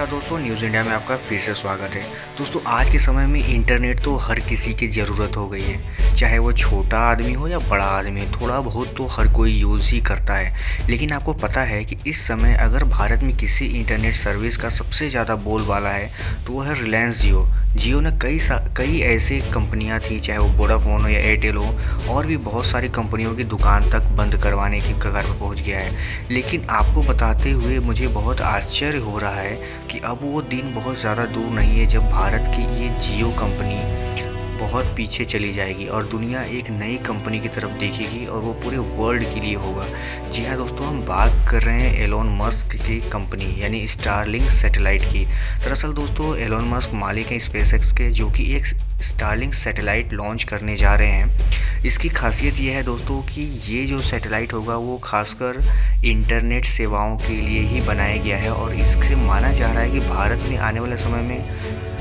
नमस्कार दोस्तों, news India में आपका फिर से स्वागत है। दोस्तों, आज के समय में इंटरनेट तो हर किसी की ज़रूरत हो गई है, चाहे वो छोटा आदमी हो या बड़ा आदमी। थोड़ा बहुत तो हर कोई यूज़ ही करता है। लेकिन आपको पता है कि इस समय अगर भारत में किसी इंटरनेट सर्विस का सबसे ज़्यादा बोलबाला है तो वो है रिलायंस जियो। जियो ने कई ऐसे कंपनियां थी, चाहे वो वोडाफोन हो या एयरटेल हो, और भी बहुत सारी कंपनियों की दुकान तक बंद करवाने की कगार पर पहुंच गया है। लेकिन आपको बताते हुए मुझे बहुत आश्चर्य हो रहा है कि अब वो दिन बहुत ज़्यादा दूर नहीं है जब भारत की ये जियो कंपनी बहुत पीछे चली जाएगी और दुनिया एक नई कंपनी की तरफ देखेगी और वो पूरे वर्ल्ड के लिए होगा। जी हाँ दोस्तों, हम बात कर रहे हैं एलोन मस्क की कंपनी यानी स्टारलिंक सैटेलाइट की। दरअसल दोस्तों, एलोन मस्क मालिक हैं स्पेसएक्स के, जो कि एक स्टारलिंक सैटेलाइट लॉन्च करने जा रहे हैं। इसकी खासियत ये है दोस्तों कि ये जो सैटेलाइट होगा वो खासकर इंटरनेट सेवाओं के लिए ही बनाया गया है और इससे माना जा रहा है कि भारत में आने वाले समय में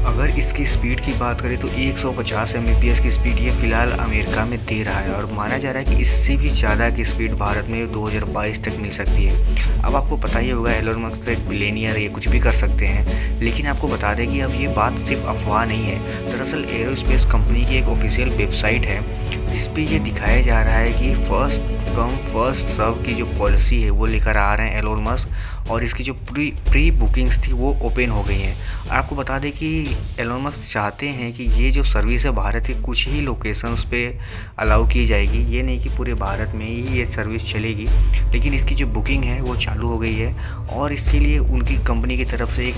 अगर इसकी स्पीड की बात करें तो 150 Mbps की स्पीड ये फ़िलहाल अमेरिका में दे रहा है और माना जा रहा है कि इससे भी ज़्यादा की स्पीड भारत में 2022 तक मिल सकती है। अब आपको पता ही होगा एलोन मस्क एक बिलियनियर, ये कुछ भी कर सकते हैं। लेकिन आपको बता दें कि अब ये बात सिर्फ अफवाह नहीं है। दरअसल एरोस्पेस कंपनी की एक ऑफिशियल वेबसाइट है जिस पे ये दिखाया जा रहा है कि फर्स्ट कम फर्स्ट सर्व की जो पॉलिसी है वो लेकर आ रहे हैं एलोन मस्क, और इसकी जो प्री बुकिंग्स थी वो ओपन हो गई हैं। आपको बता दें कि एलोन मस्क चाहते हैं कि ये जो सर्विस है भारत के कुछ ही लोकेशंस पे अलाउ की जाएगी। ये नहीं कि पूरे भारत में ही ये सर्विस चलेगी, लेकिन इसकी जो बुकिंग है वो चालू हो गई है और इसके लिए उनकी कंपनी की तरफ से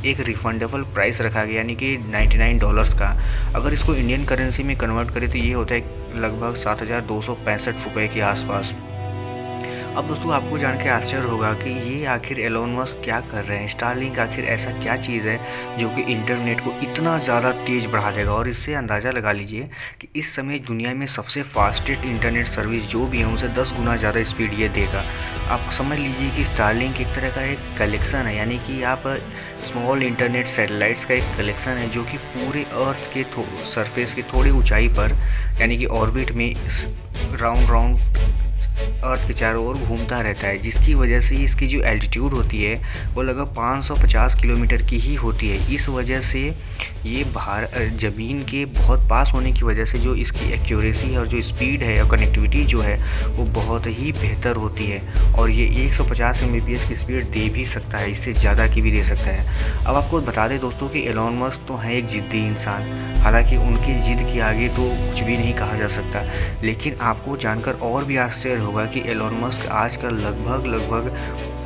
एक रिफंडेबल प्राइस रखा गया, यानी कि $99 का। अगर इसको इंडियन करेंसी में कन्वर्ट करें तो ये होता है लगभग 7,265 रुपये के आसपास। अब दोस्तों, आपको जान के आश्चर्य होगा कि ये आखिर एलोन मस्क क्या कर रहे हैं। स्टारलिंक आखिर ऐसा क्या चीज़ है जो कि इंटरनेट को इतना ज़्यादा तेज़ बढ़ा देगा। और इससे अंदाज़ा लगा लीजिए कि इस समय दुनिया में सबसे फास्टेस्ट इंटरनेट सर्विस जो भी है उनसे 10 गुना ज़्यादा स्पीड ये देगा। आप समझ लीजिए कि स्टारलिंक एक तरह का एक कलेक्शन है, यानी कि आप स्मॉल इंटरनेट सैटेलाइट्स का एक कलेक्शन है जो कि पूरे अर्थ के सरफेस की थोड़ी ऊंचाई पर, यानी कि ऑर्बिट में राउंड अर्थ के चारों ओर घूमता रहता है, जिसकी वजह से इसकी जो एल्टीट्यूड होती है वो लगभग 550 किलोमीटर की ही होती है। इस वजह से ये ज़मीन के बहुत पास होने की वजह से जो इसकी एक्यूरेसी और जो स्पीड है और कनेक्टिविटी जो है वो बहुत ही बेहतर होती है। और ये 150 Mbps की स्पीड दे भी सकता है, इससे ज़्यादा की भी दे सकता है। अब आपको बता दें दोस्तों कि एलोन मस्क तो है एक ज़िद्दी इंसान, हालांकि उनकी ज़िद के आगे तो कुछ भी नहीं कहा जा सकता। लेकिन आपको जानकर और भी आश्चर्य होगा कि एलोन मस्क आजकल लगभग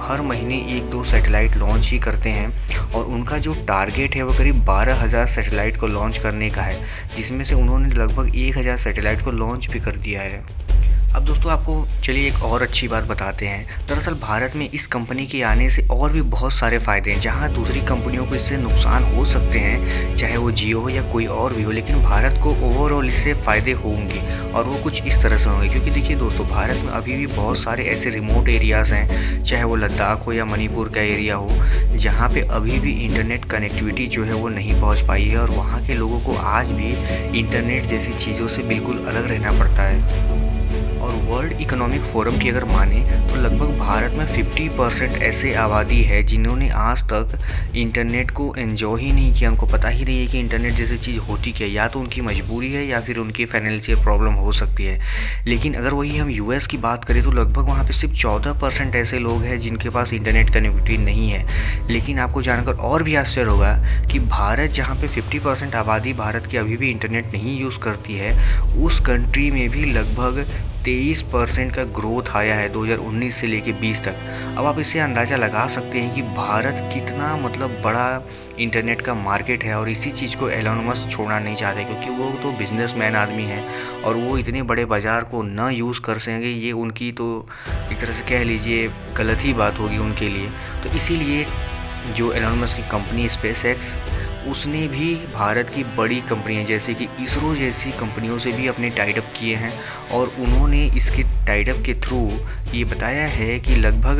हर महीने 1-2 सैटेलाइट लॉन्च ही करते हैं और उनका जो टारगेट है वो करीब 12,000 सैटेलाइट को लॉन्च करने का है, जिसमें से उन्होंने लगभग 1,000 सैटेलाइट को लॉन्च भी कर दिया है। अब दोस्तों, आपको चलिए एक और अच्छी बात बताते हैं। दरअसल भारत में इस कंपनी के आने से और भी बहुत सारे फ़ायदे हैं। जहां दूसरी कंपनियों को इससे नुकसान हो सकते हैं, चाहे वो जियो हो या कोई और भी हो, लेकिन भारत को ओवरऑल इससे फ़ायदे होंगे और वो कुछ इस तरह से होंगे। क्योंकि देखिए दोस्तों, भारत में अभी भी बहुत सारे ऐसे रिमोट एरियाज़ हैं, चाहे वो लद्दाख हो या मणिपुर का एरिया हो, जहाँ पर अभी भी इंटरनेट कनेक्टिविटी जो है वो नहीं पहुँच पाई है और वहाँ के लोगों को आज भी इंटरनेट जैसी चीज़ों से बिल्कुल अलग रहना पड़ता है। और वर्ल्ड इकोनॉमिक फोरम की अगर माने तो लगभग भारत में 50% ऐसे आबादी है जिन्होंने आज तक इंटरनेट को एंजॉय ही नहीं किया। उनको पता ही नहीं है कि इंटरनेट जैसी चीज़ होती क्या, या तो उनकी मजबूरी है या फिर उनकी फाइनेंशियल प्रॉब्लम हो सकती है। लेकिन अगर वही हम यूएस की बात करें तो लगभग वहाँ पे सिर्फ 14% ऐसे लोग हैं जिनके पास इंटरनेट कनेक्टिविटी नहीं है। लेकिन आपको जानकर और भी आश्चर्य होगा कि भारत, जहाँ पे 50% आबादी भारत की अभी भी इंटरनेट नहीं यूज़ करती है, उस कंट्री में भी लगभग 23% का ग्रोथ आया है 2019 से लेके 20 तक। अब आप इससे अंदाज़ा लगा सकते हैं कि भारत कितना बड़ा इंटरनेट का मार्केट है। और इसी चीज़ को एलोन मस्क छोड़ना नहीं चाहते, क्योंकि वो तो बिजनेसमैन आदमी हैं और वो इतने बड़े बाज़ार को न यूज़ कर सकेंगे, ये उनकी तो एक तरह से कह लीजिए गलत ही बात होगी उनके लिए। तो इसीलिए जो एलोन मस्क की कंपनी स्पेसएक्स, उसने भी भारत की बड़ी कंपनियां जैसे कि इसरो जैसी कंपनियों से भी अपने टाइड अप किए हैं और उन्होंने इसके टाइड अप के थ्रू ये बताया है कि लगभग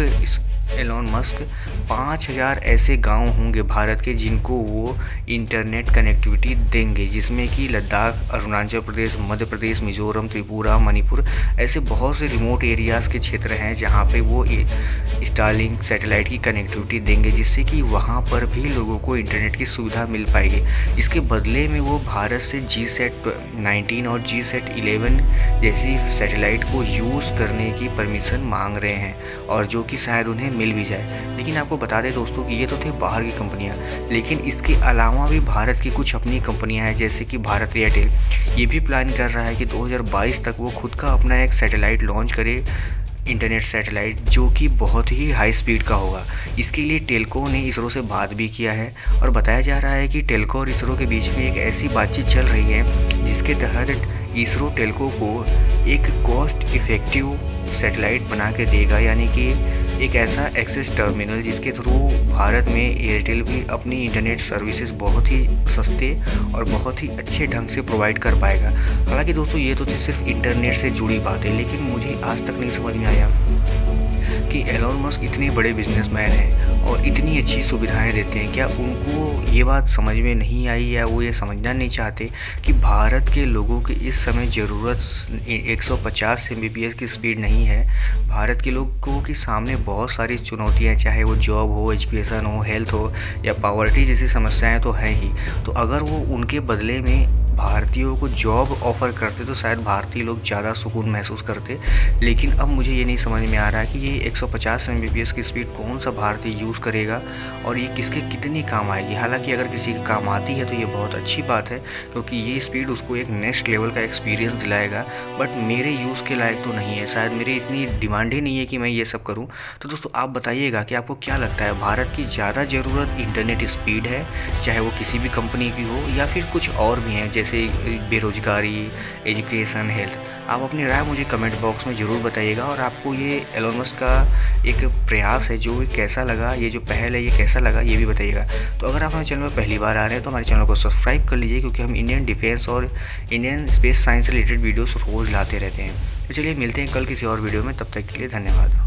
एलोन मस्क 5000 ऐसे गांव होंगे भारत के जिनको वो इंटरनेट कनेक्टिविटी देंगे, जिसमें कि लद्दाख, अरुणाचल प्रदेश, मध्य प्रदेश, मिजोरम, त्रिपुरा, मणिपुर ऐसे बहुत से रिमोट एरियाज़ के क्षेत्र हैं जहां पे वो स्टारलिंक सैटेलाइट की कनेक्टिविटी देंगे, जिससे कि वहां पर भी लोगों को इंटरनेट की सुविधा मिल पाएगी। इसके बदले में वो भारत से GSAT-19 और GSAT-11 जैसी सैटेलाइट को यूज़ करने की परमिशन मांग रहे हैं, और जो कि शायद उन्हें मिल भी जाए। लेकिन आपको बता दें दोस्तों कि ये तो थे बाहर की कंपनियां, लेकिन इसके अलावा भी भारत की कुछ अपनी कंपनियां हैं, जैसे कि भारत एयरटेल ये भी प्लान कर रहा है कि 2022 तक वो खुद का अपना एक सैटेलाइट लॉन्च करे, इंटरनेट सैटेलाइट, जो कि बहुत ही हाई स्पीड का होगा। इसके लिए टेल्को ने इसरो से बात भी किया है, और बताया जा रहा है कि टेल्को और इसरो के बीच में एक ऐसी बातचीत चल रही है जिसके तहत इसरो टेल्को को एक कॉस्ट इफ़ेक्टिव सैटेलाइट बना के देगा, यानी कि एक ऐसा एक्सेस टर्मिनल जिसके थ्रू भारत में एयरटेल भी अपनी इंटरनेट सर्विसेज बहुत ही सस्ते और बहुत ही अच्छे ढंग से प्रोवाइड कर पाएगा। हालांकि दोस्तों ये तो थी सिर्फ इंटरनेट से जुड़ी बातें, लेकिन मुझे आज तक नहीं समझ में आया कि एलोन मस्क इतने बड़े बिजनेसमैन हैं और इतनी अच्छी सुविधाएं देते हैं, क्या उनको ये बात समझ में नहीं आई, या वो ये समझना नहीं चाहते कि भारत के लोगों की इस समय ज़रूरत 150 Mbps की स्पीड नहीं है। भारत के लोगों के सामने बहुत सारी चुनौतियां, चाहे वो जॉब हो, एजुकेशन हो, हेल्थ हो या पॉवर्टी जैसी समस्याएं तो हैं ही। तो अगर वो उनके बदले में भारतीयों को जॉब ऑफ़र करते तो शायद भारतीय लोग ज़्यादा सुकून महसूस करते। लेकिन अब मुझे ये नहीं समझ में आ रहा है कि ये 150 Mbps की स्पीड कौन सा भारतीय यूज़ करेगा और ये किसके कितनी काम आएगी। हालांकि अगर किसी के काम आती है तो ये बहुत अच्छी बात है, क्योंकि ये स्पीड उसको एक नेक्स्ट लेवल का एक्सपीरियंस दिलाएगा। बट मेरे यूज़ के लायक तो नहीं है, शायद मेरी इतनी डिमांड ही नहीं है कि मैं ये सब करूँ। तो दोस्तों आप बताइएगा कि आपको क्या लगता है, भारत की ज़्यादा ज़रूरत इंटरनेट स्पीड है, चाहे वो किसी भी कंपनी की हो, या फिर कुछ और भी हैं जैसे बेरोजगारी, एजुकेशन, हेल्थ। आप अपनी राय मुझे कमेंट बॉक्स में ज़रूर बताइएगा, और आपको ये एलोन मस्क का एक प्रयास है जो कैसा लगा, ये जो पहल है ये कैसा लगा, ये भी बताइएगा। तो अगर आप हमारे चैनल में पहली बार आ रहे हैं तो हमारे चैनल को सब्सक्राइब कर लीजिए, क्योंकि हम इंडियन डिफेंस और इंडियन स्पेस साइंस से रिलेटेड वीडियोस रोज़ लाते रहते हैं। तो चलिए मिलते हैं कल किसी और वीडियो में, तब तक के लिए धन्यवाद।